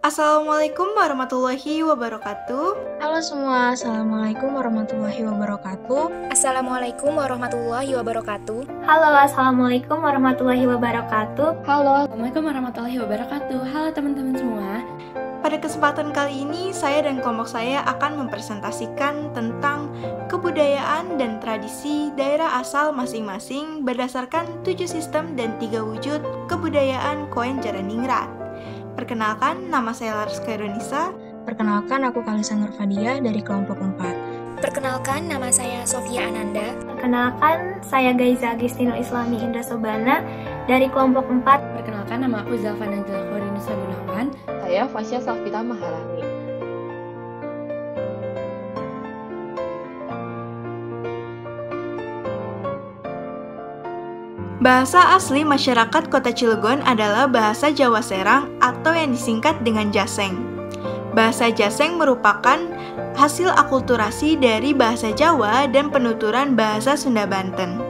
Assalamualaikum warahmatullahi wabarakatuh. Halo semua, Assalamualaikum warahmatullahi wabarakatuh. Assalamualaikum warahmatullahi wabarakatuh. Halo, Assalamualaikum warahmatullahi wabarakatuh. Halo, Assalamualaikum warahmatullahi wabarakatuh. Halo teman-teman semua. Pada kesempatan kali ini, saya dan kelompok saya akan mempresentasikan tentang kebudayaan dan tradisi daerah asal masing-masing berdasarkan 7 sistem dan 3 wujud kebudayaan Koen Jaraningrat. Perkenalkan, nama saya Laras Khairunisa. Perkenalkan, aku Kalisa Nurfadia dari kelompok 4. Perkenalkan, nama saya Sofia Ananda. Perkenalkan, saya Gaiza Agustinul Islami Indra Sobana dari kelompok 4. Perkenalkan, nama aku Zalfa Najla Khorinusa Gunawan. Saya Fasya Safita Maharani. Bahasa asli masyarakat Kota Cilegon adalah bahasa Jawa Serang atau yang disingkat dengan Jaseng. Bahasa Jaseng merupakan hasil akulturasi dari bahasa Jawa dan penuturan bahasa Sunda Banten.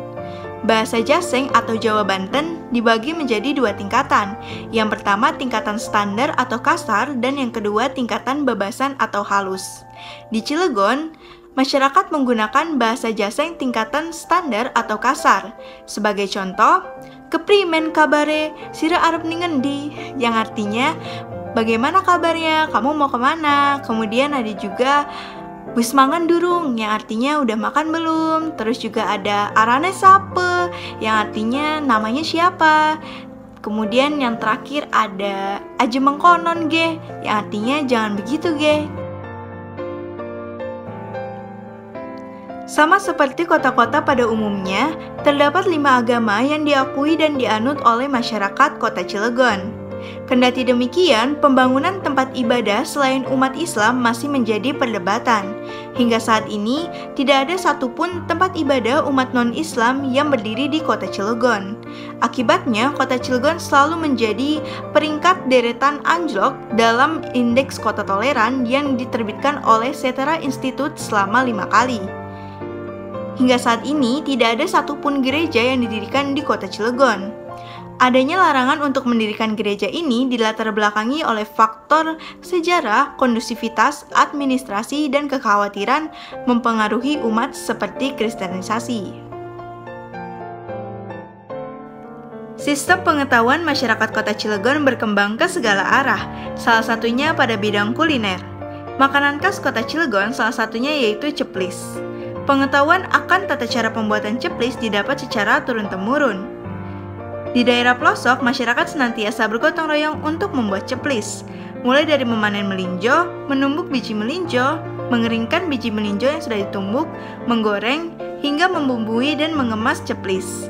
Bahasa Jaseng atau Jawa Banten dibagi menjadi 2 tingkatan. Yang pertama tingkatan standar atau kasar dan yang kedua tingkatan bebasan atau halus. Di Cilegon, masyarakat menggunakan bahasa Jaseng tingkatan standar atau kasar. Sebagai contoh, keprimen kabare sira arep ningendi, yang artinya bagaimana kabarnya, kamu mau kemana. Kemudian ada juga wis mangan durung, yang artinya udah makan belum. Terus juga ada arane sape, yang artinya namanya siapa. Kemudian yang terakhir ada aja mengkonon ge, yang artinya jangan begitu ge. Sama seperti kota-kota pada umumnya, terdapat 5 agama yang diakui dan dianut oleh masyarakat Kota Cilegon. Kendati demikian, pembangunan tempat ibadah selain umat Islam masih menjadi perdebatan. Hingga saat ini, tidak ada satupun tempat ibadah umat non-Islam yang berdiri di Kota Cilegon. Akibatnya, Kota Cilegon selalu menjadi peringkat deretan anjlok dalam indeks kota toleran yang diterbitkan oleh Setara Institute selama 5 kali. Hingga saat ini, tidak ada satupun gereja yang didirikan di Kota Cilegon. Adanya larangan untuk mendirikan gereja ini dilatar belakangi oleh faktor sejarah, kondusivitas, administrasi, dan kekhawatiran mempengaruhi umat seperti kristenisasi. Sistem pengetahuan masyarakat Kota Cilegon berkembang ke segala arah, salah satunya pada bidang kuliner. Makanan khas Kota Cilegon salah satunya yaitu ceplis. Pengetahuan akan tata cara pembuatan ceplis didapat secara turun-temurun. Di daerah pelosok, masyarakat senantiasa bergotong royong untuk membuat ceplis, mulai dari memanen melinjo, menumbuk biji melinjo, mengeringkan biji melinjo yang sudah ditumbuk, menggoreng, hingga membumbui dan mengemas ceplis.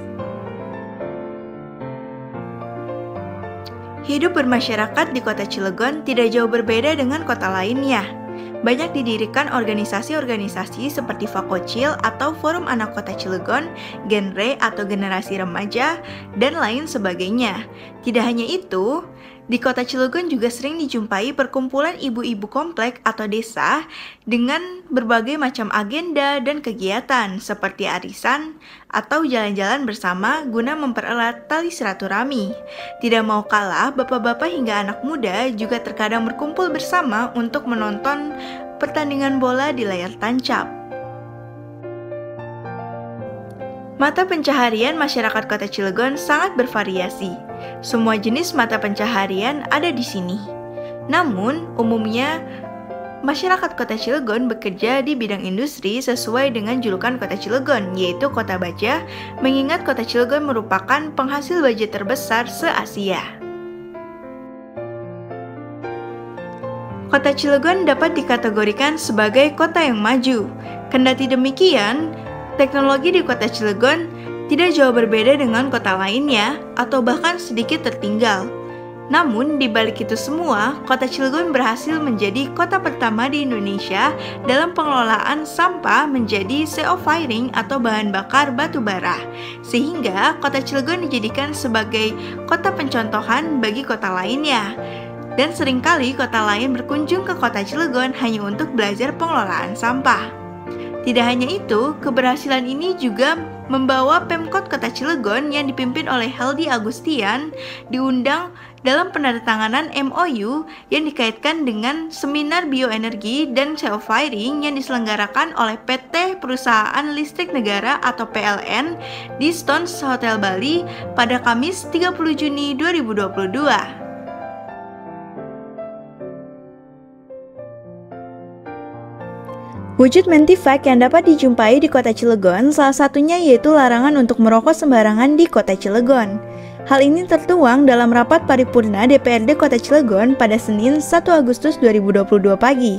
Hidup bermasyarakat di Kota Cilegon tidak jauh berbeda dengan kota lainnya. Banyak didirikan organisasi-organisasi seperti Fakocil atau Forum Anak Kota Cilegon, Genre atau Generasi Remaja, dan lain sebagainya. Tidak hanya itu, di Kota Cilegon juga sering dijumpai perkumpulan ibu-ibu komplek atau desa dengan berbagai macam agenda dan kegiatan seperti arisan atau jalan-jalan bersama guna mempererat tali silaturahmi. Tidak mau kalah, bapak-bapak hingga anak muda juga terkadang berkumpul bersama untuk menonton pertandingan bola di layar tancap. Mata pencaharian masyarakat Kota Cilegon sangat bervariasi. Semua jenis mata pencaharian ada di sini. Namun, umumnya masyarakat Kota Cilegon bekerja di bidang industri sesuai dengan julukan Kota Cilegon, yaitu Kota Baja, mengingat Kota Cilegon merupakan penghasil baja terbesar se-Asia. Kota Cilegon dapat dikategorikan sebagai kota yang maju. Kendati demikian, teknologi di Kota Cilegon tidak jauh berbeda dengan kota lainnya atau bahkan sedikit tertinggal. Namun, di balik itu semua, Kota Cilegon berhasil menjadi kota pertama di Indonesia dalam pengelolaan sampah menjadi CO-firing atau bahan bakar batu bara. Sehingga Kota Cilegon dijadikan sebagai kota pencontohan bagi kota lainnya. Dan seringkali kota lain berkunjung ke Kota Cilegon hanya untuk belajar pengelolaan sampah. Tidak hanya itu, keberhasilan ini juga membawa Pemkot Kota Cilegon yang dipimpin oleh Heldi Agustian diundang dalam penandatanganan MOU yang dikaitkan dengan seminar bioenergi dan self firing yang diselenggarakan oleh PT Perusahaan Listrik Negara atau PLN di Stones Hotel Bali pada Kamis 30 Juni 2022. Wujud mentifak yang dapat dijumpai di kota Cilegon salah satunya yaitu larangan untuk merokok sembarangan di kota Cilegon. Hal ini tertuang dalam rapat paripurna DPRD Kota Cilegon pada Senin 1 Agustus 2022 pagi.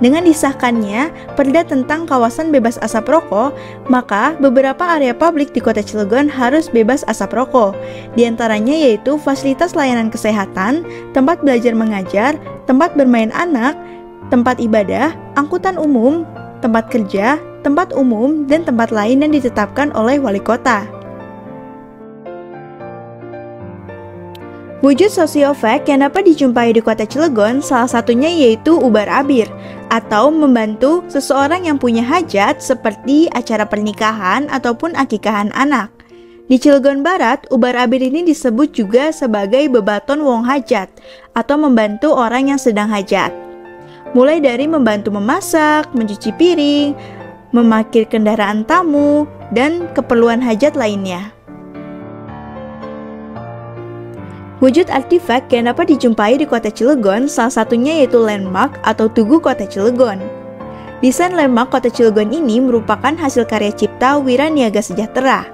Dengan disahkannya Perda tentang kawasan bebas asap rokok, maka beberapa area publik di Kota Cilegon harus bebas asap rokok. Di antaranya yaitu fasilitas layanan kesehatan, tempat belajar mengajar, tempat bermain anak, tempat ibadah, angkutan umum, tempat kerja, tempat umum, dan tempat lain yang ditetapkan oleh wali kota. Wujud sosiofek yang dapat dijumpai di kota Cilegon salah satunya yaitu ubar abir atau membantu seseorang yang punya hajat seperti acara pernikahan ataupun akikahan anak. Di Cilegon Barat, ubar abir ini disebut juga sebagai bebaton wong hajat atau membantu orang yang sedang hajat. Mulai dari membantu memasak, mencuci piring, memakir kendaraan tamu, dan keperluan hajat lainnya. Wujud artefak yang dapat dijumpai di kota Cilegon salah satunya yaitu landmark atau Tugu Kota Cilegon. Desain landmark kota Cilegon ini merupakan hasil karya cipta Wiraniaga Sejahtera.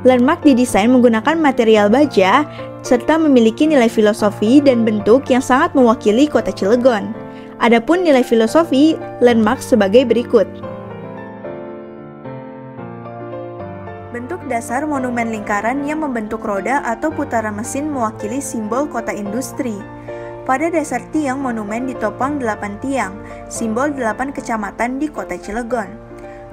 Landmark didesain menggunakan material baja serta memiliki nilai filosofi dan bentuk yang sangat mewakili kota Cilegon. Adapun nilai filosofi landmark sebagai berikut. Bentuk dasar monumen lingkaran yang membentuk roda atau putaran mesin mewakili simbol kota industri. Pada dasar tiang monumen ditopang 8 tiang, simbol 8 kecamatan di kota Cilegon.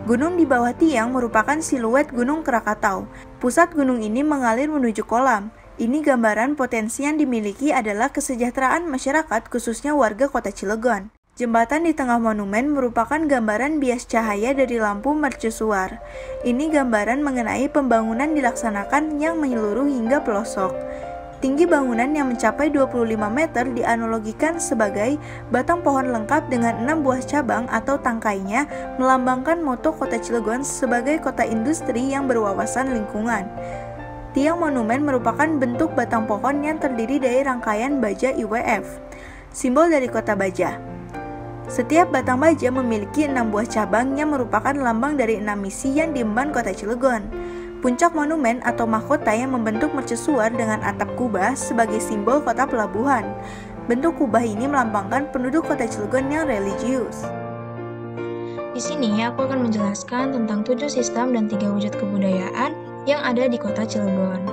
Gunung di bawah tiang merupakan siluet Gunung Krakatau. Pusat gunung ini mengalir menuju kolam. Ini gambaran potensi yang dimiliki adalah kesejahteraan masyarakat khususnya warga kota Cilegon. Jembatan di tengah monumen merupakan gambaran bias cahaya dari lampu mercusuar. Ini gambaran mengenai pembangunan dilaksanakan yang menyeluruh hingga pelosok. Tinggi bangunan yang mencapai 25 meter dianalogikan sebagai batang pohon lengkap dengan 6 buah cabang atau tangkainya melambangkan moto kota Cilegon sebagai kota industri yang berwawasan lingkungan. Tiang monumen merupakan bentuk batang pohon yang terdiri dari rangkaian baja IWF, simbol dari kota baja. Setiap batang baja memiliki 6 buah cabang yang merupakan lambang dari 6 misi yang diemban kota Cilegon. Puncak monumen atau mahkota yang membentuk mercusuar dengan atap kubah sebagai simbol kota pelabuhan. Bentuk kubah ini melambangkan penduduk kota Cilegon yang religius. Di sini aku akan menjelaskan tentang 7 sistem dan 3 wujud kebudayaan yang ada di kota Cilegon.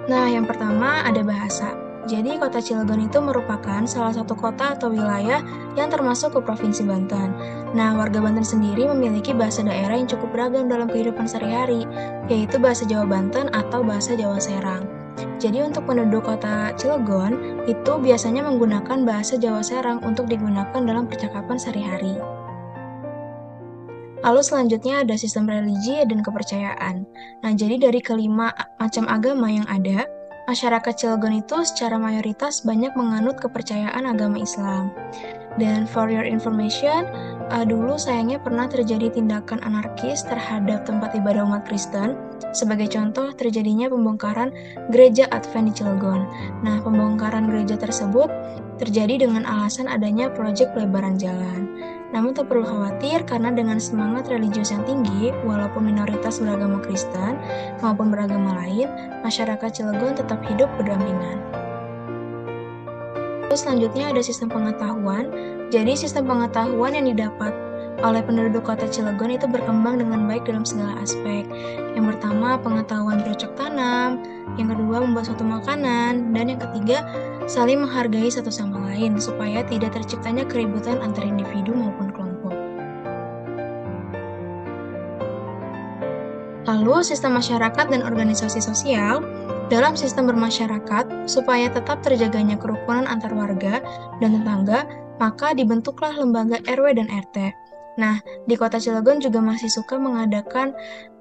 Nah, yang pertama ada bahasa. Jadi, kota Cilegon itu merupakan salah satu kota atau wilayah yang termasuk ke Provinsi Banten. Nah, warga Banten sendiri memiliki bahasa daerah yang cukup beragam dalam kehidupan sehari-hari, yaitu bahasa Jawa Banten atau bahasa Jawa Serang. Jadi, untuk penduduk kota Cilegon, itu biasanya menggunakan bahasa Jawa Serang untuk digunakan dalam percakapan sehari-hari. Lalu selanjutnya ada sistem religi dan kepercayaan. Nah, jadi dari kelima macam agama yang ada, masyarakat Cilegon itu secara mayoritas banyak menganut kepercayaan agama Islam. Dan for your information, dulu sayangnya pernah terjadi tindakan anarkis terhadap tempat ibadah umat Kristen. Sebagai contoh, terjadinya pembongkaran gereja Advent di Cilegon. Nah, pembongkaran gereja tersebut terjadi dengan alasan adanya proyek pelebaran jalan. Namun tak perlu khawatir karena dengan semangat religius yang tinggi, walaupun minoritas beragama Kristen maupun beragama lain, masyarakat Cilegon tetap hidup berdampingan. Terus selanjutnya ada sistem pengetahuan. Jadi sistem pengetahuan yang didapat oleh penduduk kota Cilegon itu berkembang dengan baik dalam segala aspek. Yang pertama, pengetahuan bercocok tanam. Yang kedua, membuat suatu makanan. Dan yang ketiga, saling menghargai satu sama lain supaya tidak terciptanya keributan antara individu maupun kelompok. Lalu, sistem masyarakat dan organisasi sosial. Dalam sistem bermasyarakat, supaya tetap terjaganya kerukunan antar warga dan tetangga, maka dibentuklah lembaga RW dan RT. Nah, di kota Cilegon juga masih suka mengadakan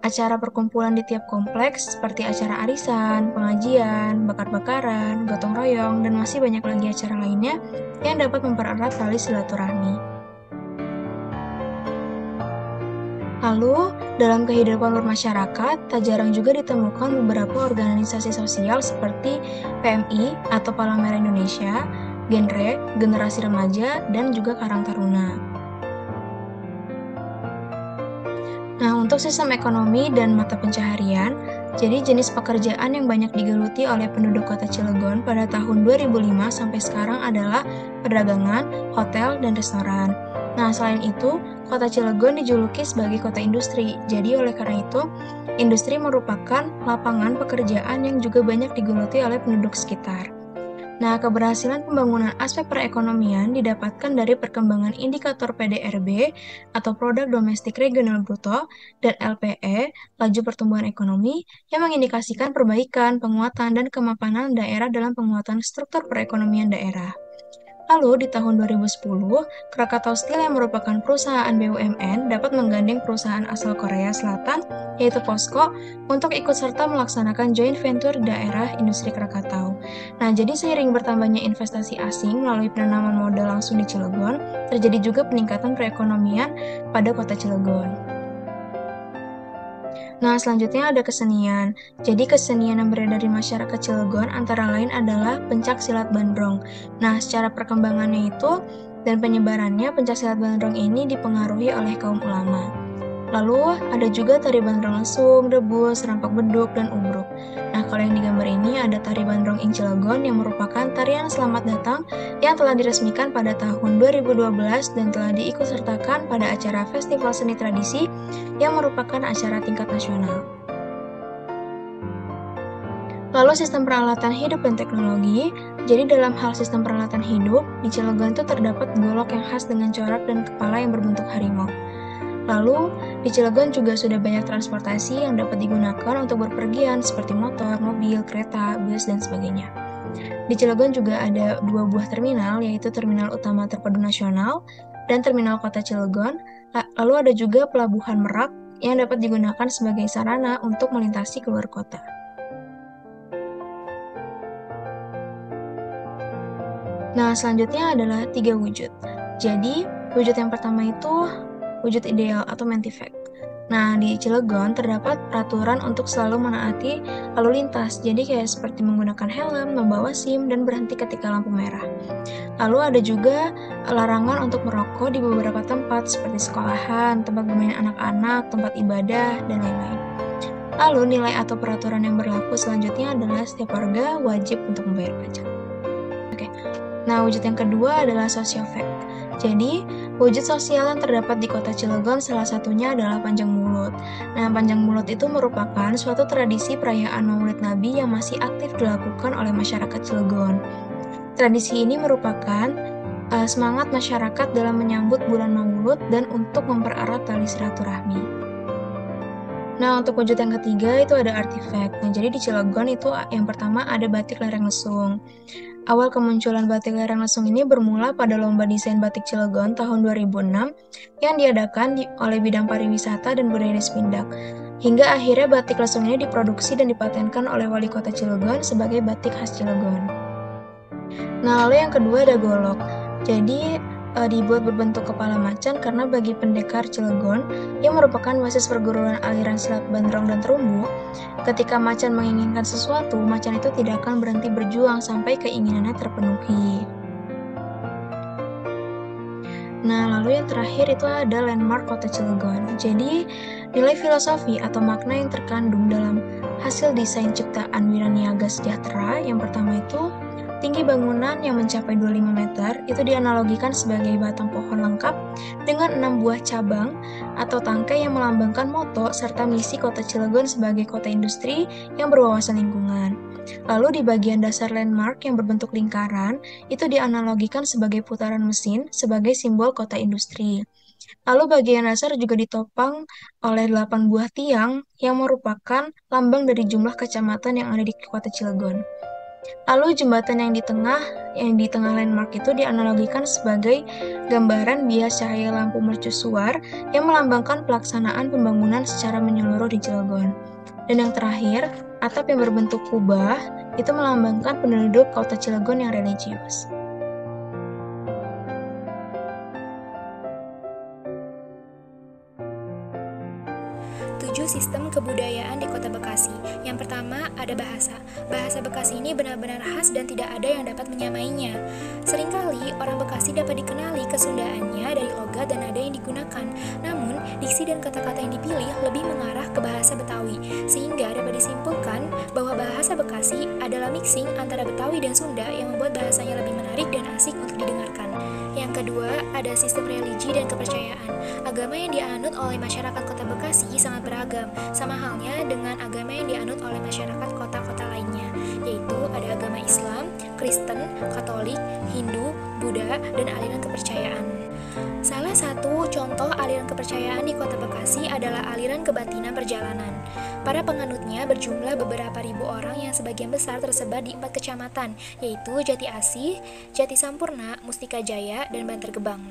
acara perkumpulan di tiap kompleks seperti acara arisan, pengajian, bakar-bakaran, gotong royong, dan masih banyak lagi acara lainnya yang dapat mempererat tali silaturahmi. Lalu, dalam kehidupan bermasyarakat, tak jarang juga ditemukan beberapa organisasi sosial seperti PMI atau Palang Merah Indonesia, Genre, Generasi Remaja, dan juga Karang Taruna. Nah, untuk sistem ekonomi dan mata pencaharian, jadi jenis pekerjaan yang banyak digeluti oleh penduduk kota Cilegon pada tahun 2005 sampai sekarang adalah perdagangan, hotel, dan restoran. Nah, selain itu, kota Cilegon dijuluki sebagai kota industri. Jadi, oleh karena itu, industri merupakan lapangan pekerjaan yang juga banyak digeluti oleh penduduk sekitar. Nah, keberhasilan pembangunan aspek perekonomian didapatkan dari perkembangan indikator PDRB atau Produk Domestik Regional Bruto dan LPE, laju pertumbuhan ekonomi, yang mengindikasikan perbaikan, penguatan, dan kemapanan daerah dalam penguatan struktur perekonomian daerah. Lalu, di tahun 2010, Krakatau Steel yang merupakan perusahaan BUMN dapat menggandeng perusahaan asal Korea Selatan, yaitu POSCO, untuk ikut serta melaksanakan joint venture daerah industri Krakatau. Nah, jadi seiring bertambahnya investasi asing melalui penanaman modal langsung di Cilegon, terjadi juga peningkatan perekonomian pada kota Cilegon. Nah, selanjutnya ada kesenian. Jadi, kesenian yang beredar di masyarakat Cilegon antara lain adalah pencak silat bandrong. Nah, secara perkembangannya itu dan penyebarannya, pencak silat bandrong ini dipengaruhi oleh kaum ulama. Lalu, ada juga tari bandrong lesung, debus, rampak beduk, dan ubruk. Nah, kalau yang digambar ini ada tari bandrong ing Cilegon yang merupakan tarian selamat datang yang telah diresmikan pada tahun 2012 dan telah diikutsertakan pada acara Festival Seni Tradisi yang merupakan acara tingkat nasional. Lalu sistem peralatan hidup dan teknologi. Jadi dalam hal sistem peralatan hidup, di Cilegon itu terdapat golok yang khas dengan corak dan kepala yang berbentuk harimau. Lalu, di Cilegon juga sudah banyak transportasi yang dapat digunakan untuk berpergian seperti motor, mobil, kereta, bus, dan sebagainya. Di Cilegon juga ada 2 buah terminal, yaitu Terminal Utama Terpadu Nasional dan Terminal Kota Cilegon. Lalu ada juga Pelabuhan Merak yang dapat digunakan sebagai sarana untuk melintasi keluar kota. Nah, selanjutnya adalah 3 wujud. Jadi, wujud yang pertama itu wujud ideal atau Mentivac. Nah, di Cilegon terdapat peraturan untuk selalu menaati lalu lintas, jadi kayak seperti menggunakan helm, membawa SIM, dan berhenti ketika lampu merah. Lalu ada juga larangan untuk merokok di beberapa tempat seperti sekolahan, tempat bermain anak-anak, tempat ibadah, dan lain-lain. Lalu nilai atau peraturan yang berlaku selanjutnya adalah setiap warga wajib untuk membayar pajak. Oke. Nah, wujud yang kedua adalah Sociovac. Jadi, wujud sosial yang terdapat di kota Cilegon salah satunya adalah Panjang Mulut. Nah, Panjang Mulut itu merupakan suatu tradisi perayaan Maulid Nabi yang masih aktif dilakukan oleh masyarakat Cilegon. Tradisi ini merupakan semangat masyarakat dalam menyambut bulan Maulud dan untuk mempererat tali silaturahmi. Nah, untuk wujud yang ketiga itu ada artifak. Nah, jadi di Cilegon itu yang pertama ada batik lereng lesung. Awal kemunculan batik lereng lesung ini bermula pada Lomba Desain Batik Cilegon tahun 2006 yang diadakan oleh Bidang Pariwisata dan Budaya Dispindak. Hingga akhirnya batik lesung ini diproduksi dan dipatenkan oleh Wali Kota Cilegon sebagai batik khas Cilegon. Nah, lalu yang kedua ada golok. Jadi, dibuat berbentuk kepala macan karena bagi pendekar Cilegon yang merupakan basis perguruan aliran silat bandrong dan terumbu, ketika macan menginginkan sesuatu, macan itu tidak akan berhenti berjuang sampai keinginannya terpenuhi. Nah, lalu yang terakhir itu ada landmark kota Cilegon. Jadi, nilai filosofi atau makna yang terkandung dalam hasil desain ciptaan Wiraniaga Sejahtera yang pertama itu tinggi bangunan yang mencapai 25 meter itu dianalogikan sebagai batang pohon lengkap dengan 6 buah cabang atau tangkai yang melambangkan moto serta misi kota Cilegon sebagai kota industri yang berwawasan lingkungan. Lalu di bagian dasar landmark yang berbentuk lingkaran itu dianalogikan sebagai putaran mesin sebagai simbol kota industri. Lalu bagian dasar juga ditopang oleh 8 buah tiang yang merupakan lambang dari jumlah kecamatan yang ada di kota Cilegon. Lalu jembatan yang di tengah landmark itu dianalogikan sebagai gambaran bias cahaya lampu mercusuar yang melambangkan pelaksanaan pembangunan secara menyeluruh di Cilegon. Dan yang terakhir, atap yang berbentuk kubah itu melambangkan penduduk kota Cilegon yang religius. Sistem kebudayaan di Kota Bekasi. Yang pertama, ada bahasa. Bahasa Bekasi ini benar-benar khas dan tidak ada yang dapat menyamainya. Seringkali orang Bekasi dapat dikenali kesundaannya dari logat dan nada yang digunakan. Namun, diksi dan kata-kata yang dipilih lebih mengarah ke bahasa Betawi, sehingga dapat disimpulkan bahwa bahasa Bekasi adalah mixing antara Betawi dan Sunda yang membuat bahasanya lebih menarik dan asik untuk didengarkan. Yang kedua, ada sistem religi dan kepercayaan. Agama yang dianut oleh masyarakat Kota Bekasi sangat beragam, sama halnya dengan agama yang dianut oleh masyarakat kota-kota lainnya, yaitu ada agama Islam, Kristen, Katolik, Hindu, Buddha, dan aliran kepercayaan. Salah satu contoh aliran kepercayaan di Kota Bekasi adalah aliran kebatinan perjalanan. Para penganutnya berjumlah beberapa ribu orang yang sebagian besar tersebar di 4 kecamatan, yaitu Jati Asih, Jati Sampurna, Mustika Jaya, dan Bantar Gebang.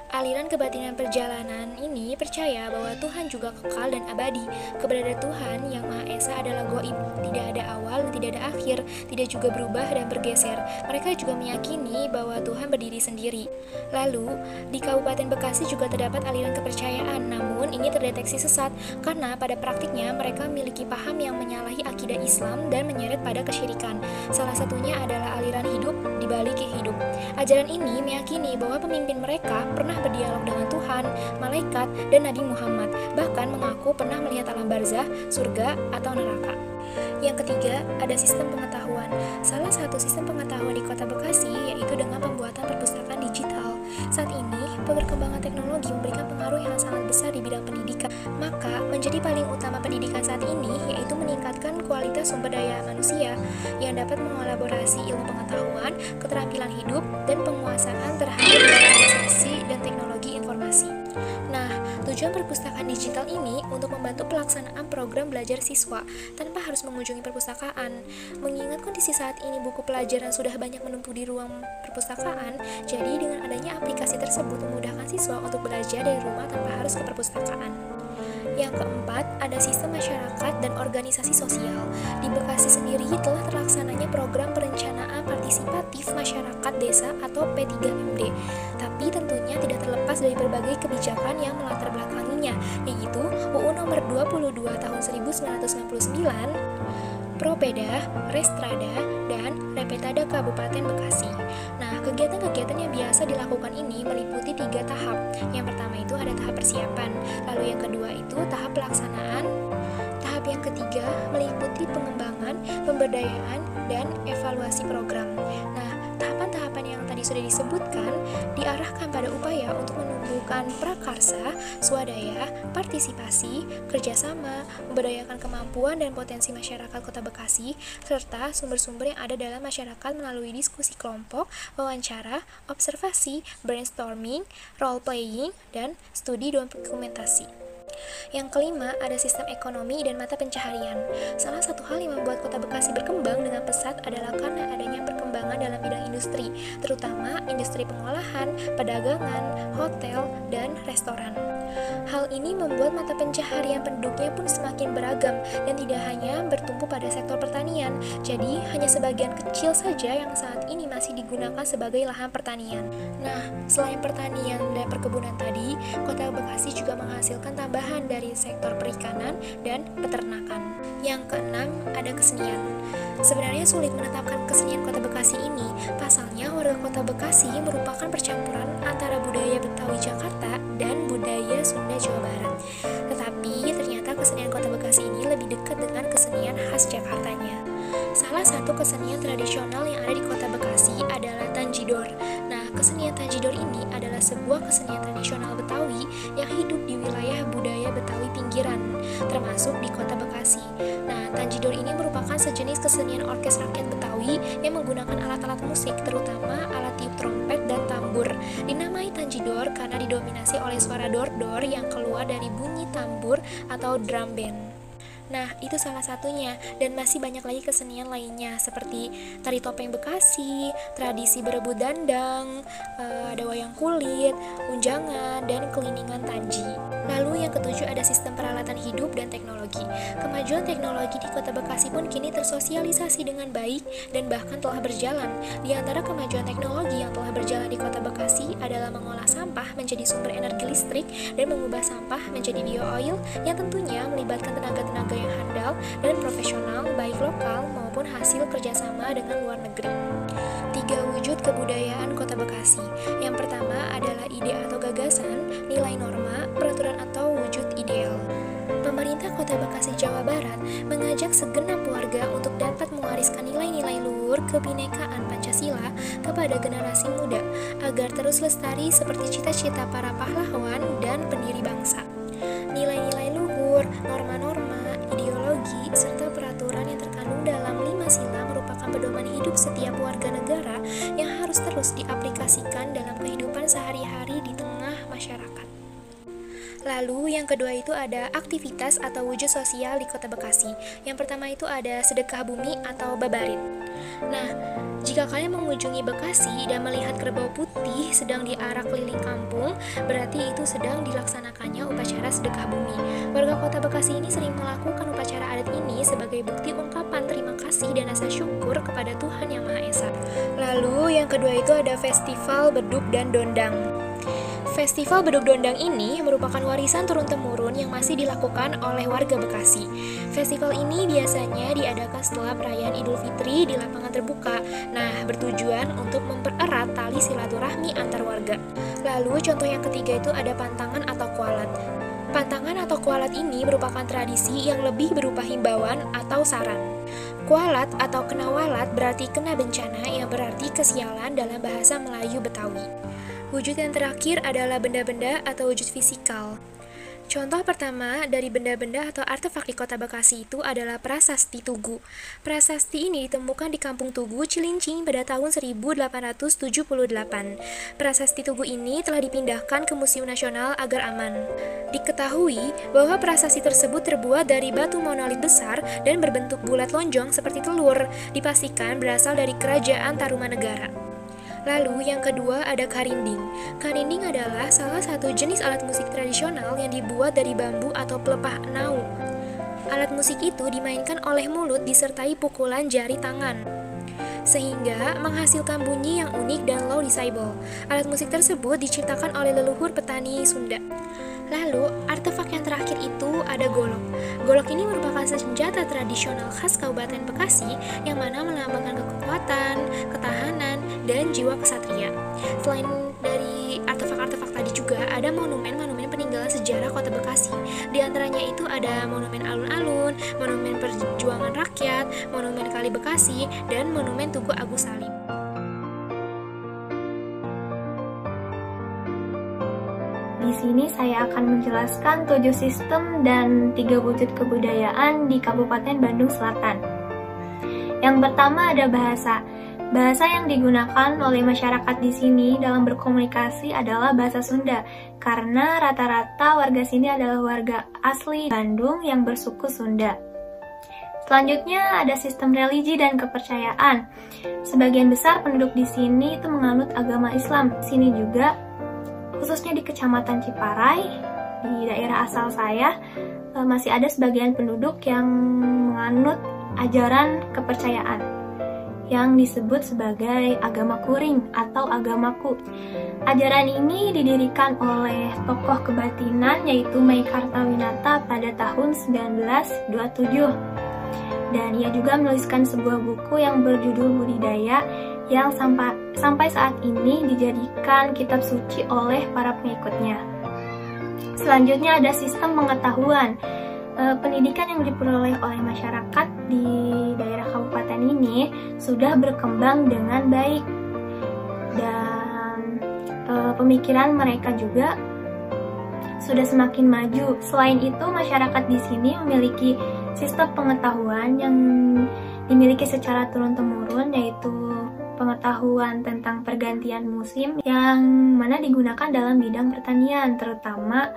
Aliran kebatinan perjalanan ini percaya bahwa Tuhan juga kekal dan abadi. Keberadaan Tuhan yang Maha Esa adalah goib, tidak ada awal dan tidak ada akhir, tidak juga berubah dan bergeser. Mereka juga meyakini bahwa Tuhan berdiri sendiri. Lalu, di Kabupaten Bekasi juga terdapat aliran kepercayaan, namun ini terdeteksi sesat karena pada praktiknya mereka memiliki paham yang menyalahi akidah Islam dan menyeret pada kesyirikan. Salah satunya adalah aliran hidup di balik hidup. Ajaran ini meyakini bahwa pemimpin mereka pernah berdialog dengan Tuhan, malaikat, dan Nabi Muhammad, bahkan mengaku pernah melihat alam barzah, surga, atau neraka. Yang ketiga, ada sistem pengetahuan. Salah satu sistem pengetahuan di Kota Bekasi yaitu dengan pembuatan perpustakaan digital. Saat ini, perkembangan teknologi memberikan pengaruh yang sangat besar di bidang pendidikan. Maka, menjadi paling utama pendidikan saat ini yaitu meningkatkan kualitas sumber daya manusia yang dapat mengolaborasi ilmu pengetahuan, keterampilan hidup, dan penguasaan terhadap organisasi dan teknologi informasi. Nah, tujuan perpustakaan digital ini untuk membantu pelaksanaan program belajar siswa tanpa harus mengunjungi perpustakaan. Mengingat kondisi saat ini buku pelajaran sudah banyak menumpuk di ruang perpustakaan, jadi dengan adanya aplikasi tersebut memudahkan siswa untuk belajar dari rumah tanpa harus ke perpustakaan. Yang keempat, ada sistem masyarakat dan organisasi sosial. Di Bekasi sendiri telah terlaksananya program perencanaan partisipatif masyarakat desa atau P3MD. Tapi tentunya tidak terlepas dari berbagai kebijakan yang melatar belakanginya, yaitu UU Nomor 22 Tahun 1999, Propeda, Restrada, dan Repetada Kabupaten Bekasi. Nah, kegiatan-kegiatan yang biasa dilakukan ini meliputi 3 tahap. Yang pertama itu ada tahap persiapan, lalu yang kedua itu tahap pelaksanaan, tahap yang ketiga meliputi pengembangan, pemberdayaan, dan evaluasi program. Nah, tahapan-tahapan yang tadi sudah disebutkan diarahkan pada upaya untuk menumbuhkan prakarsa, swadaya, partisipasi, kerjasama, memberdayakan kemampuan dan potensi masyarakat Kota Bekasi, serta sumber-sumber yang ada dalam masyarakat melalui diskusi kelompok, wawancara, observasi, brainstorming, role-playing, dan studi dokumentasi. Yang kelima, ada sistem ekonomi dan mata pencaharian. Salah satu hal yang membuat Kota Bekasi berkembang dengan pesat adalah karena adanya perkembangan dalam bidang industri, terutama industri pengolahan, perdagangan, hotel, dan restoran. Hal ini membuat mata pencaharian penduduknya pun semakin beragam dan tidak hanya bertumpu pada sektor pertanian. Jadi, hanya sebagian kecil saja yang saat ini masih digunakan sebagai lahan pertanian. Nah, selain pertanian dan perkebunan tadi, Kota Bekasi juga menghasilkan tambahan dari sektor perikanan dan peternakan. Yang keenam, ada kesenian. Sebenarnya sulit menetapkan kesenian Kota Bekasi ini, pasalnya warga Kota Bekasi merupakan percampuran antara budaya Betawi Jakarta dan budaya Sunda Jawa Barat. Tetapi ternyata kesenian Kota Bekasi ini lebih dekat dengan kesenian khas Jakartanya. Salah satu kesenian tradisional yang ada di Kota Bekasi adalah Tanjidor. Nah, kesenian Tanjidor ini adalah sebuah kesenian tradisional Betawi yang hidup di wilayah budaya Betawi pinggiran, termasuk di Kota Bekasi. Nah, Tanjidor ini merupakan sejenis kesenian orkes rakyat Betawi yang menggunakan alat-alat musik, terutama alat tiup trompet dan tambur. Dinamai Tanjidor karena didominasi oleh suara dor-dor yang keluar dari bunyi tambur atau drum band. Nah, itu salah satunya, dan masih banyak lagi kesenian lainnya seperti tari topeng Bekasi, tradisi berebut dandang, ada wayang kulit, unjangan, dan keliningan Tanji. Lalu yang ketujuh ada sistem peralatan hidup dan teknologi. Kemajuan teknologi di Kota Bekasi pun kini tersosialisasi dengan baik dan bahkan telah berjalan. Di antara kemajuan teknologi yang telah berjalan di Kota Bekasi adalah mengolah sampah menjadi sumber energi listrik dan mengubah sampah menjadi bio-oil yang tentunya melibatkan tenaga-tenaga yang handal dan profesional baik lokal maupun hasil kerjasama dengan luar negeri. 3 wujud kebudayaan Kota Bekasi. Yang pertama adalah ide atau gagasan, nilai norma, peraturan atau wujud ideal. Pemerintah Kota Bekasi, Jawa Barat mengajak segenap warga untuk dapat mewariskan nilai-nilai luhur kebinekaan Pancasila kepada generasi muda agar terus lestari seperti cita-cita para pahlawan dan pendiri bangsa. Nilai-nilai luhur, norma-norma, ideologi, serta peraturan yang terkandung dalam 5 sila merupakan pedoman hidup setiap warga negara yang harus terus diaplikasikan dalam kehidupan sehari-hari di tengah masyarakat. Lalu yang kedua itu ada aktivitas atau wujud sosial di Kota Bekasi. Yang pertama itu ada sedekah bumi atau babarit. Nah, jika kalian mengunjungi Bekasi dan melihat kerbau putih sedang diarak keliling kampung, berarti itu sedang dilaksanakannya upacara sedekah bumi. Warga Kota Bekasi ini sering melakukan upacara adat ini sebagai bukti ungkapan terima kasih dan rasa syukur kepada Tuhan Yang Maha Esa. Lalu yang kedua itu ada festival beduk dan dondang. Festival Beduk Dondang ini merupakan warisan turun-temurun yang masih dilakukan oleh warga Bekasi. Festival ini biasanya diadakan setelah perayaan Idul Fitri di lapangan terbuka. Nah, bertujuan untuk mempererat tali silaturahmi antar warga. Lalu contoh yang ketiga itu ada pantangan atau kualat. Pantangan atau kualat ini merupakan tradisi yang lebih berupa himbauan atau saran. Kualat atau kenawalat berarti kena bencana yang berarti kesialan dalam bahasa Melayu Betawi. Wujud yang terakhir adalah benda-benda atau wujud fisikal. Contoh pertama dari benda-benda atau artefak di Kota Bekasi itu adalah prasasti Tugu. Prasasti ini ditemukan di Kampung Tugu, Cilincing pada tahun 1878. Prasasti Tugu ini telah dipindahkan ke Museum Nasional agar aman. Diketahui bahwa prasasti tersebut terbuat dari batu monolit besar dan berbentuk bulat lonjong seperti telur, dipastikan berasal dari Kerajaan Tarumanegara. Lalu yang kedua ada karinding. Karinding adalah salah satu jenis alat musik tradisional yang dibuat dari bambu atau pelepah nau. Alat musik itu dimainkan oleh mulut disertai pukulan jari tangan, sehingga menghasilkan bunyi yang unik dan low decibel. Alat musik tersebut diciptakan oleh leluhur petani Sunda. Lalu, artefak yang terakhir itu ada golok. Golok ini merupakan senjata tradisional khas Kabupaten Bekasi yang mana melambangkan kekuatan, ketahanan, dan jiwa kesatria. Selain dari artefak-artefak tadi juga ada monumen-monumen peninggalan sejarah Kota Bekasi. Di antaranya itu ada monumen alun-alun, monumen perjuangan rakyat, monumen Kali Bekasi, dan monumen Tugu Agus Salim. Di sini saya akan menjelaskan 7 sistem dan 3 wujud kebudayaan di Kabupaten Bandung Selatan. Yang pertama ada bahasa. Bahasa yang digunakan oleh masyarakat di sini dalam berkomunikasi adalah bahasa Sunda, karena rata-rata warga sini adalah warga asli Bandung yang bersuku Sunda. Selanjutnya ada sistem religi dan kepercayaan. Sebagian besar penduduk di sini itu menganut agama Islam. Di sini juga, khususnya di Kecamatan Ciparai, di daerah asal saya, masih ada sebagian penduduk yang menganut ajaran kepercayaan yang disebut sebagai agama kuring atau agamaku. Ajaran ini didirikan oleh tokoh kebatinan yaitu Meikartawinata pada tahun 1927. Dan ia juga menuliskan sebuah buku yang berjudul Budidaya yang sampai saat ini dijadikan kitab suci oleh para pengikutnya. Selanjutnya ada sistem pengetahuan. Pendidikan yang diperoleh oleh masyarakat di daerah kabupaten ini sudah berkembang dengan baik, dan pemikiran mereka juga sudah semakin maju. Selain itu, masyarakat di sini memiliki sistem pengetahuan yang dimiliki secara turun-temurun, yaitu pengetahuan tentang pergantian musim yang mana digunakan dalam bidang pertanian, terutama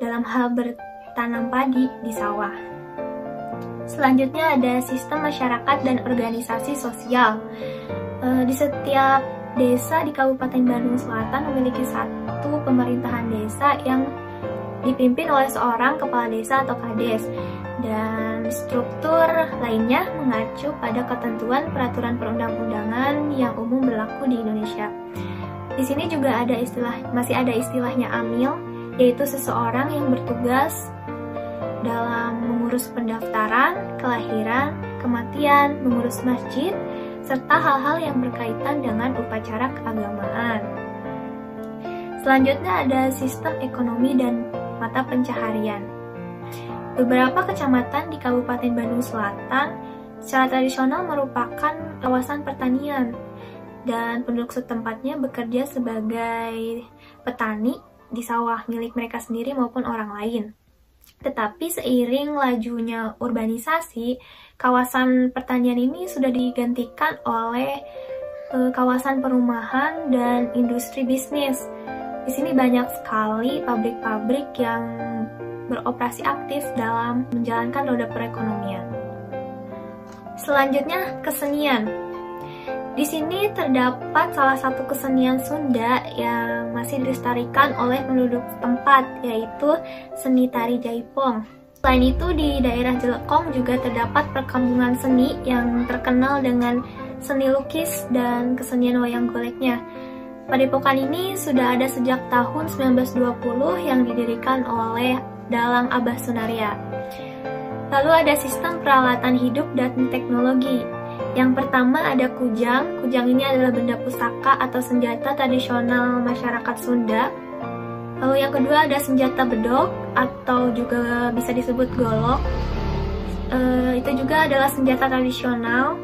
dalam hal bertanam padi di sawah. Selanjutnya ada sistem masyarakat dan organisasi sosial. Di setiap desa di Kabupaten Bandung Selatan memiliki satu pemerintahan desa yang dipimpin oleh seorang kepala desa atau kades, dan struktur lainnya mengacu pada ketentuan peraturan perundang-undangan yang umum berlaku di Indonesia. Di sini juga masih ada istilahnya amil, yaitu seseorang yang bertugas dalam mengurus pendaftaran, kelahiran, kematian, mengurus masjid, serta hal-hal yang berkaitan dengan upacara keagamaan. Selanjutnya ada sistem ekonomi dan mata pencaharian. Beberapa kecamatan di Kabupaten Bandung Selatan secara tradisional merupakan kawasan pertanian, dan penduduk setempatnya bekerja sebagai petani di sawah milik mereka sendiri maupun orang lain. Tetapi seiring lajunya urbanisasi, kawasan pertanian ini sudah digantikan oleh kawasan perumahan dan industri bisnis. Di sini banyak sekali pabrik-pabrik yang beroperasi aktif dalam menjalankan roda perekonomian. Selanjutnya, kesenian. Di sini terdapat salah satu kesenian Sunda yang masih dilestarikan oleh penduduk setempat, yaitu seni tari jaipong. Selain itu, di daerah Jelekong juga terdapat perkampungan seni yang terkenal dengan seni lukis dan kesenian wayang goleknya. Padepokan ini sudah ada sejak tahun 1920 yang didirikan oleh Dalang Abah Sunaria. Lalu ada sistem peralatan hidup dan teknologi. Yang pertama ada kujang. Kujang ini adalah benda pusaka atau senjata tradisional masyarakat Sunda. Lalu yang kedua ada senjata bedog atau juga bisa disebut golok. Itu juga adalah senjata tradisional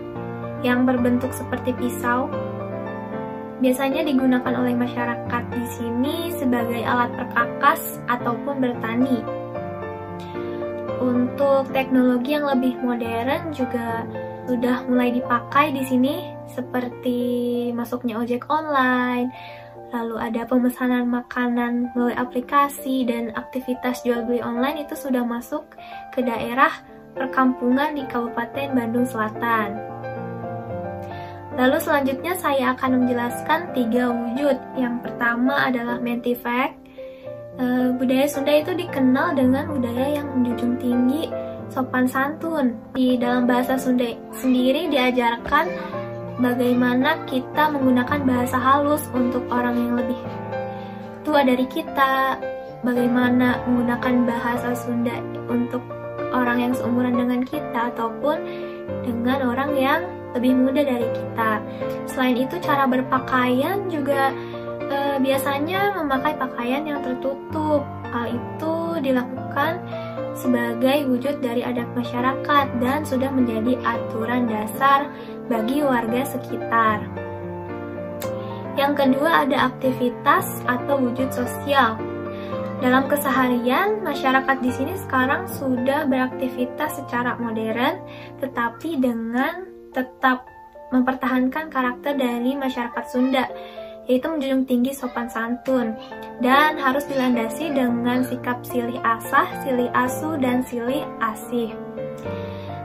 yang berbentuk seperti pisau. Biasanya digunakan oleh masyarakat di sini sebagai alat perkakas ataupun bertani. Untuk teknologi yang lebih modern juga sudah mulai dipakai di sini, seperti masuknya ojek online, lalu ada pemesanan makanan melalui aplikasi, dan aktivitas jual beli online itu sudah masuk ke daerah perkampungan di Kabupaten Bandung Selatan. Lalu selanjutnya saya akan menjelaskan 3 wujud. Yang pertama adalah Mentifek. Budaya Sunda itu dikenal dengan budaya yang menjunjung tinggi sopan santun. Di dalam bahasa Sunda sendiri diajarkan bagaimana kita menggunakan bahasa halus untuk orang yang lebih tua dari kita, bagaimana menggunakan bahasa Sunda untuk orang yang seumuran dengan kita ataupun dengan orang yang lebih muda dari kita. Selain itu, cara berpakaian juga biasanya memakai pakaian yang tertutup. Hal itu dilakukan sebagai wujud dari adat masyarakat dan sudah menjadi aturan dasar bagi warga sekitar. Yang kedua ada aktivitas atau wujud sosial. Dalam keseharian, masyarakat di sini sekarang sudah beraktivitas secara modern, tetapi dengan tetap mempertahankan karakter dari masyarakat Sunda, yaitu menjunjung tinggi sopan santun, dan harus dilandasi dengan sikap silih asah, silih asuh, dan silih asih.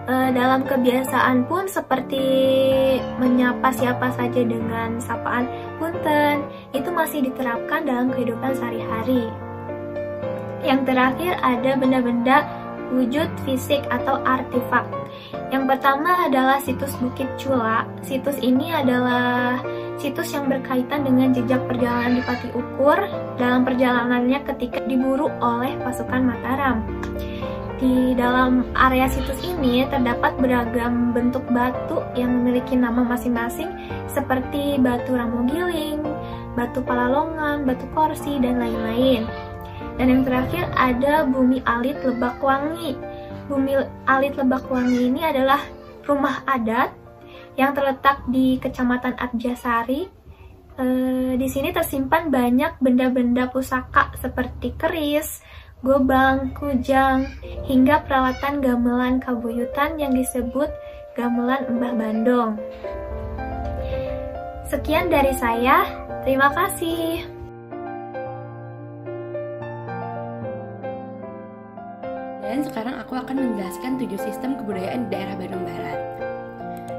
Dalam kebiasaan pun seperti menyapa siapa saja dengan sapaan punten, itu masih diterapkan dalam kehidupan sehari-hari. Yang terakhir ada benda-benda wujud fisik atau artefak. Yang pertama adalah situs Bukit Cula. Situs ini adalah situs yang berkaitan dengan jejak perjalanan di Pati Ukur dalam perjalanannya ketika diburu oleh pasukan Mataram. Di dalam area situs ini terdapat beragam bentuk batu yang memiliki nama masing-masing seperti batu Ramogiling, batu Palalongan, batu Korsi, dan lain-lain. Dan yang terakhir ada Bumi Alit Lebak Wangi. Bumi Alit Lebak Wangi ini adalah rumah adat yang terletak di Kecamatan Arjasari. Di sini tersimpan banyak benda-benda pusaka seperti keris, gobang, kujang, hingga peralatan gamelan kabuyutan yang disebut gamelan Mbah Bandong. Sekian dari saya, terima kasih. Dan sekarang aku akan menjelaskan 7 sistem kebudayaan di daerah Bandung Barat.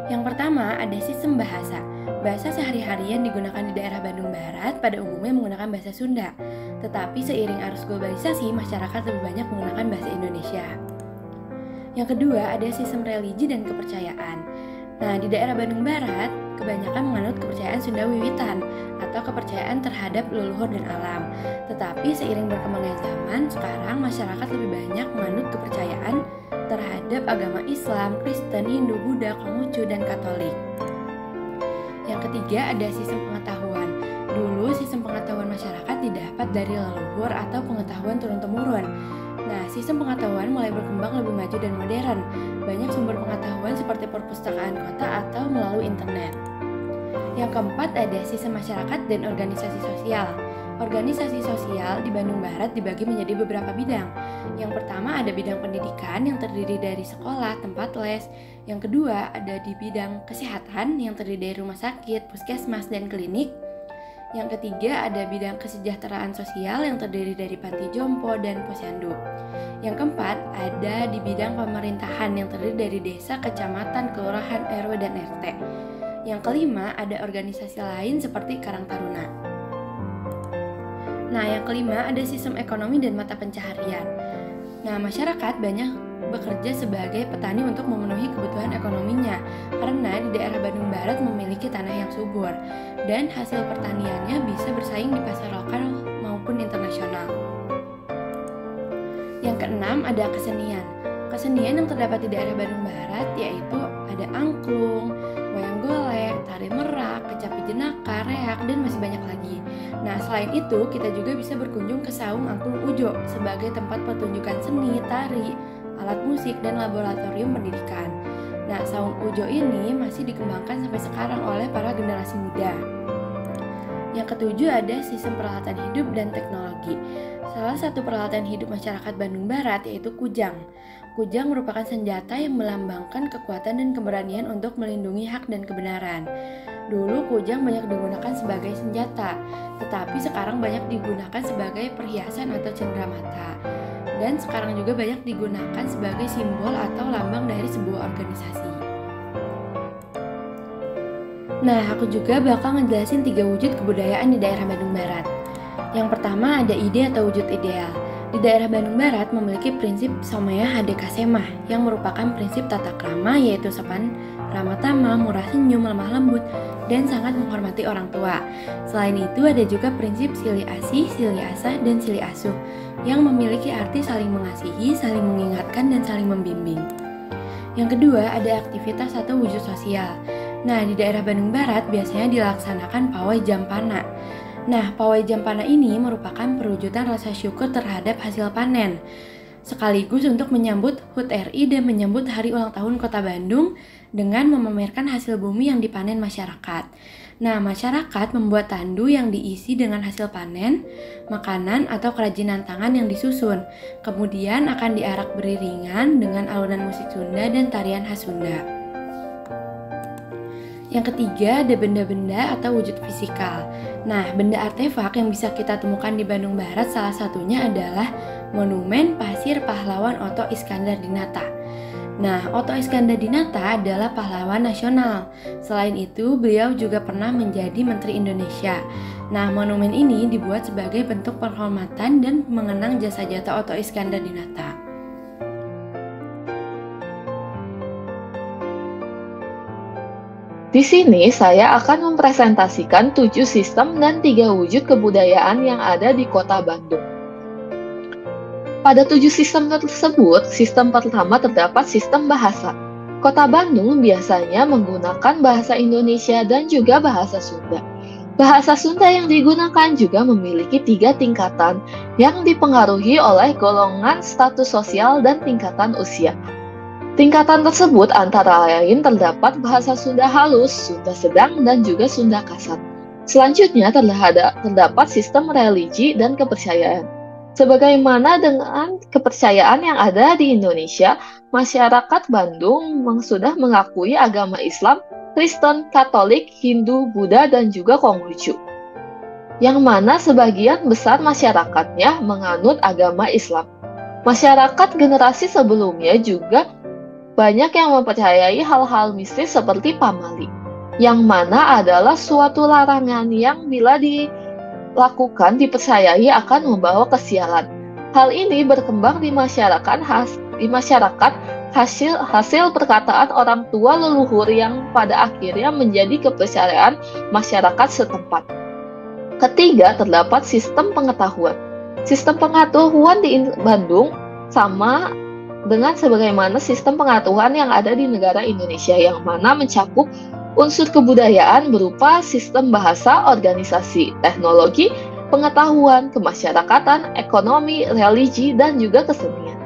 Yang pertama ada sistem bahasa. Bahasa sehari-hari yang digunakan di daerah Bandung Barat pada umumnya menggunakan bahasa Sunda. Tetapi seiring arus globalisasi, masyarakat lebih banyak menggunakan bahasa Indonesia. Yang kedua ada sistem religi dan kepercayaan. Nah, di daerah Bandung Barat, kebanyakan menganut kepercayaan Sunda Wiwitan atau kepercayaan terhadap leluhur dan alam. Tetapi seiring berkembangnya zaman, sekarang masyarakat lebih banyak menganut kepercayaan terhadap agama Islam, Kristen, Hindu, Buddha, Konghucu, dan Katolik. Yang ketiga ada sistem pengetahuan. Dulu sistem pengetahuan masyarakat didapat dari leluhur atau pengetahuan turun-temurun. Nah, sistem pengetahuan mulai berkembang lebih maju dan modern. Banyak sumber pengetahuan seperti perpustakaan kota atau melalui internet. Yang keempat ada sistem masyarakat dan organisasi sosial. Organisasi sosial di Bandung Barat dibagi menjadi beberapa bidang. Yang pertama ada bidang pendidikan yang terdiri dari sekolah, tempat les. Yang kedua ada di bidang kesehatan yang terdiri dari rumah sakit, puskesmas, dan klinik. Yang ketiga ada bidang kesejahteraan sosial yang terdiri dari panti jompo dan posyandu. Yang keempat ada di bidang pemerintahan yang terdiri dari desa, kecamatan, kelurahan, RW, dan RT. Yang kelima ada organisasi lain seperti Karang Taruna. Nah, yang kelima ada sistem ekonomi dan mata pencaharian. Nah, masyarakat banyak bekerja sebagai petani untuk memenuhi kebutuhan ekonominya karena di daerah Bandung Barat memiliki tanah yang subur dan hasil pertaniannya bisa bersaing di pasar lokal maupun internasional. Yang keenam ada kesenian. Kesenian yang terdapat di daerah Bandung Barat yaitu ada angklung, wayang golek, tari merak, kecapi jenaka, reak, dan masih banyak lagi. Nah, selain itu kita juga bisa berkunjung ke Saung Angklung Ujo sebagai tempat pertunjukan seni, tari, alat musik, dan laboratorium pendidikan. Nah, Saung Ujo ini masih dikembangkan sampai sekarang oleh para generasi muda. Yang ketujuh ada sistem peralatan hidup dan teknologi. Salah satu peralatan hidup masyarakat Bandung Barat yaitu kujang. Kujang merupakan senjata yang melambangkan kekuatan dan keberanian untuk melindungi hak dan kebenaran. Dulu kujang banyak digunakan sebagai senjata, tetapi sekarang banyak digunakan sebagai perhiasan atau cenderamata. Dan sekarang juga banyak digunakan sebagai simbol atau lambang dari sebuah organisasi. Nah, aku juga bakal ngejelasin 3 wujud kebudayaan di daerah Bandung Barat. Yang pertama ada ide atau wujud ideal. Di daerah Bandung Barat memiliki prinsip Somaya Hadeka Semah yang merupakan prinsip tata krama yaitu sopan, ramah tamah, murah senyum, lemah lembut, dan sangat menghormati orang tua. Selain itu ada juga prinsip Sili Asih, Sili Asah, dan Sili Asuh yang memiliki arti saling mengasihi, saling mengingatkan, dan saling membimbing. Yang kedua ada aktivitas atau wujud sosial. Nah, di daerah Bandung Barat biasanya dilaksanakan pawai jampana. Nah, pawai jampana ini merupakan perwujudan rasa syukur terhadap hasil panen, sekaligus untuk menyambut HUT RI dan menyambut Hari Ulang Tahun Kota Bandung dengan memamerkan hasil bumi yang dipanen masyarakat. Nah, masyarakat membuat tandu yang diisi dengan hasil panen, makanan atau kerajinan tangan yang disusun. Kemudian akan diarak beriringan dengan alunan musik Sunda dan tarian khas Sunda. Yang ketiga ada benda-benda atau wujud fisikal. Nah, benda artefak yang bisa kita temukan di Bandung Barat salah satunya adalah Monumen Pasir Pahlawan Oto Iskandar Dinata. Nah, Oto Iskandar Dinata adalah pahlawan nasional. Selain itu, beliau juga pernah menjadi Menteri Indonesia. Nah, monumen ini dibuat sebagai bentuk penghormatan dan mengenang jasa-jasa Oto Iskandar Dinata. Di sini saya akan mempresentasikan 7 sistem dan 3 wujud kebudayaan yang ada di Kota Bandung. Pada 7 sistem tersebut, sistem pertama terdapat sistem bahasa. Kota Bandung biasanya menggunakan bahasa Indonesia dan juga bahasa Sunda. Bahasa Sunda yang digunakan juga memiliki 3 tingkatan yang dipengaruhi oleh golongan status sosial dan tingkatan usia. Tingkatan tersebut antara lain terdapat bahasa Sunda halus, Sunda sedang, dan juga Sunda kasar. Selanjutnya terdapat sistem religi dan kepercayaan. Sebagaimana dengan kepercayaan yang ada di Indonesia, masyarakat Bandung sudah mengakui agama Islam, Kristen, Katolik, Hindu, Buddha, dan juga Konghucu. Yang mana sebagian besar masyarakatnya menganut agama Islam. Masyarakat generasi sebelumnya juga banyak yang mempercayai hal-hal mistis seperti pamali, yang mana adalah suatu larangan yang bila dilakukan dipercayai akan membawa kesialan. Hal ini berkembang di masyarakat hasil perkataan orang tua leluhur yang pada akhirnya menjadi kepercayaan masyarakat setempat. Ketiga, terdapat sistem pengetahuan. Sistem pengetahuan di Bandung sama dengan sebagaimana sistem pengetahuan yang ada di negara Indonesia, yang mana mencakup unsur kebudayaan berupa sistem bahasa, organisasi, teknologi, pengetahuan, kemasyarakatan, ekonomi, religi, dan juga kesenian.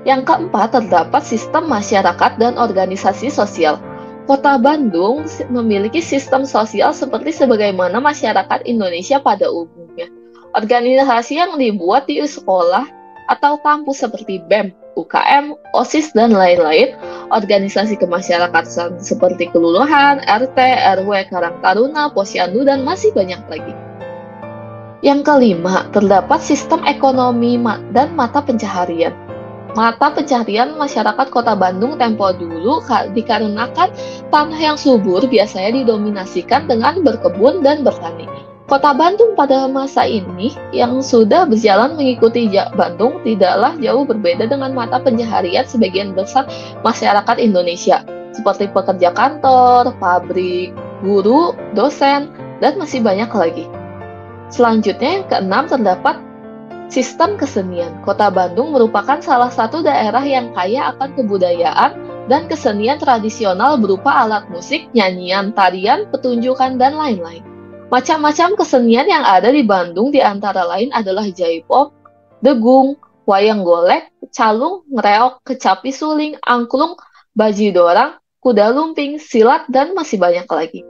Yang keempat, terdapat sistem masyarakat dan organisasi sosial. Kota Bandung memiliki sistem sosial seperti sebagaimana masyarakat Indonesia pada umumnya. Organisasi yang dibuat di sekolah atau kampus seperti BEM, UKM, OSIS, dan lain-lain, organisasi kemasyarakatan seperti kelurahan, RT, RW, Karang Taruna, Posyandu, dan masih banyak lagi. Yang kelima, terdapat sistem ekonomi dan mata pencaharian. Mata pencaharian masyarakat Kota Bandung tempo dulu dikarenakan tanah yang subur biasanya didominasikan dengan berkebun dan bertani. Kota Bandung pada masa ini yang sudah berjalan mengikuti Bandung tidaklah jauh berbeda dengan mata pencaharian sebagian besar masyarakat Indonesia, seperti pekerja kantor, pabrik, guru, dosen, dan masih banyak lagi. Selanjutnya yang keenam, terdapat sistem kesenian. Kota Bandung merupakan salah satu daerah yang kaya akan kebudayaan dan kesenian tradisional berupa alat musik, nyanyian, tarian, petunjukan, dan lain-lain. Macam-macam kesenian yang ada di Bandung di antara lain adalah jaipong, degung, wayang golek, calung, ngereok, kecapi suling, angklung, baji dorang, kuda lumping, silat, dan masih banyak lagi.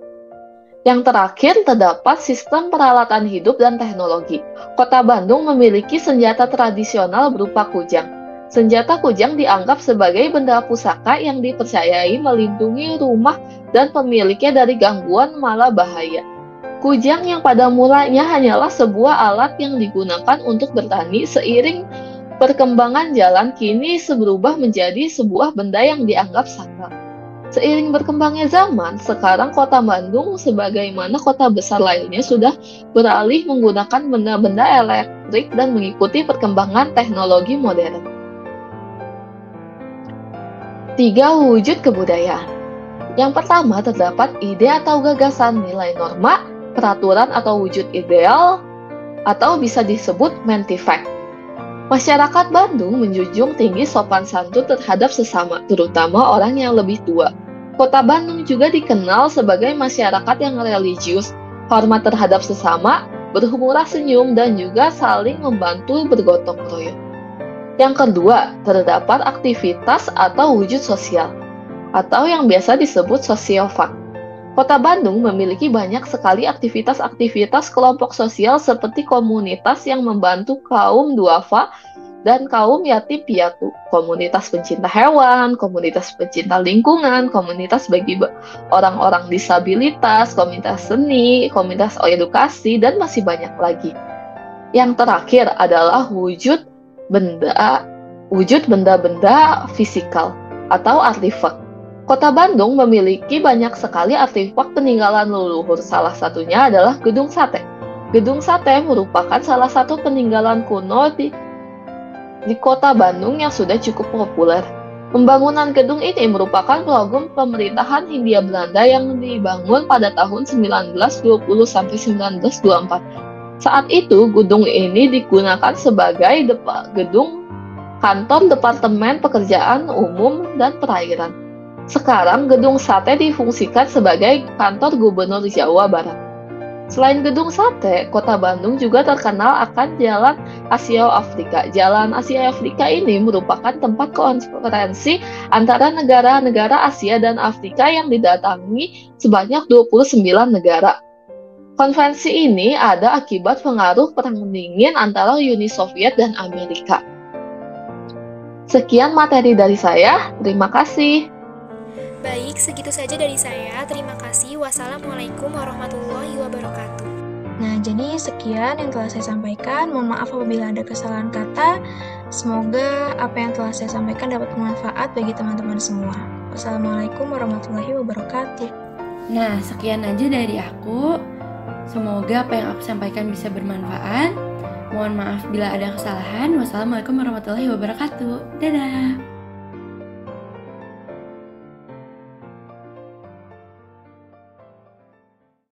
Yang terakhir, terdapat sistem peralatan hidup dan teknologi. Kota Bandung memiliki senjata tradisional berupa kujang. Senjata kujang dianggap sebagai benda pusaka yang dipercayai melindungi rumah dan pemiliknya dari gangguan mala bahaya. Kujang yang pada mulanya hanyalah sebuah alat yang digunakan untuk bertani, seiring perkembangan zaman kini berubah menjadi sebuah benda yang dianggap sakral. Seiring berkembangnya zaman, sekarang Kota Bandung sebagaimana kota besar lainnya sudah beralih menggunakan benda-benda elektrik dan mengikuti perkembangan teknologi modern. 3. Wujud kebudayaan. Yang pertama, terdapat ide atau gagasan, nilai norma, peraturan atau wujud ideal, atau bisa disebut mentifact. Masyarakat Bandung menjunjung tinggi sopan santun terhadap sesama, terutama orang yang lebih tua. Kota Bandung juga dikenal sebagai masyarakat yang religius, hormat terhadap sesama, berhumurah senyum, dan juga saling membantu bergotong royong. Yang kedua, terdapat aktivitas atau wujud sosial, atau yang biasa disebut sosiofak. Kota Bandung memiliki banyak sekali aktivitas-aktivitas kelompok sosial seperti komunitas yang membantu kaum duafa dan kaum yatim piatu, komunitas pencinta hewan, komunitas pencinta lingkungan, komunitas bagi orang-orang disabilitas, komunitas seni, komunitas edukasi, dan masih banyak lagi. Yang terakhir adalah wujud benda-benda fisikal atau artefak. Kota Bandung memiliki banyak sekali artefak peninggalan leluhur, salah satunya adalah Gedung Sate. Gedung Sate merupakan salah satu peninggalan kuno di Kota Bandung yang sudah cukup populer. Pembangunan gedung ini merupakan program pemerintahan Hindia Belanda yang dibangun pada tahun 1920-1924. Saat itu, gedung ini digunakan sebagai gedung kantor Departemen Pekerjaan Umum dan Perairan. Sekarang, Gedung Sate difungsikan sebagai kantor Gubernur Jawa Barat. Selain Gedung Sate, Kota Bandung juga terkenal akan Jalan Asia Afrika. Jalan Asia Afrika ini merupakan tempat konferensi antara negara-negara Asia dan Afrika yang didatangi sebanyak 29 negara. Konferensi ini ada akibat pengaruh Perang Dingin antara Uni Soviet dan Amerika. Sekian materi dari saya, terima kasih. Baik, segitu saja dari saya. Terima kasih. Wassalamualaikum warahmatullahi wabarakatuh. Nah, jadi sekian yang telah saya sampaikan. Mohon maaf apabila ada kesalahan kata. Semoga apa yang telah saya sampaikan dapat bermanfaat bagi teman-teman semua. Wassalamualaikum warahmatullahi wabarakatuh. Nah, sekian aja dari aku. Semoga apa yang aku sampaikan bisa bermanfaat. Mohon maaf bila ada kesalahan. Wassalamualaikum warahmatullahi wabarakatuh. Dadah.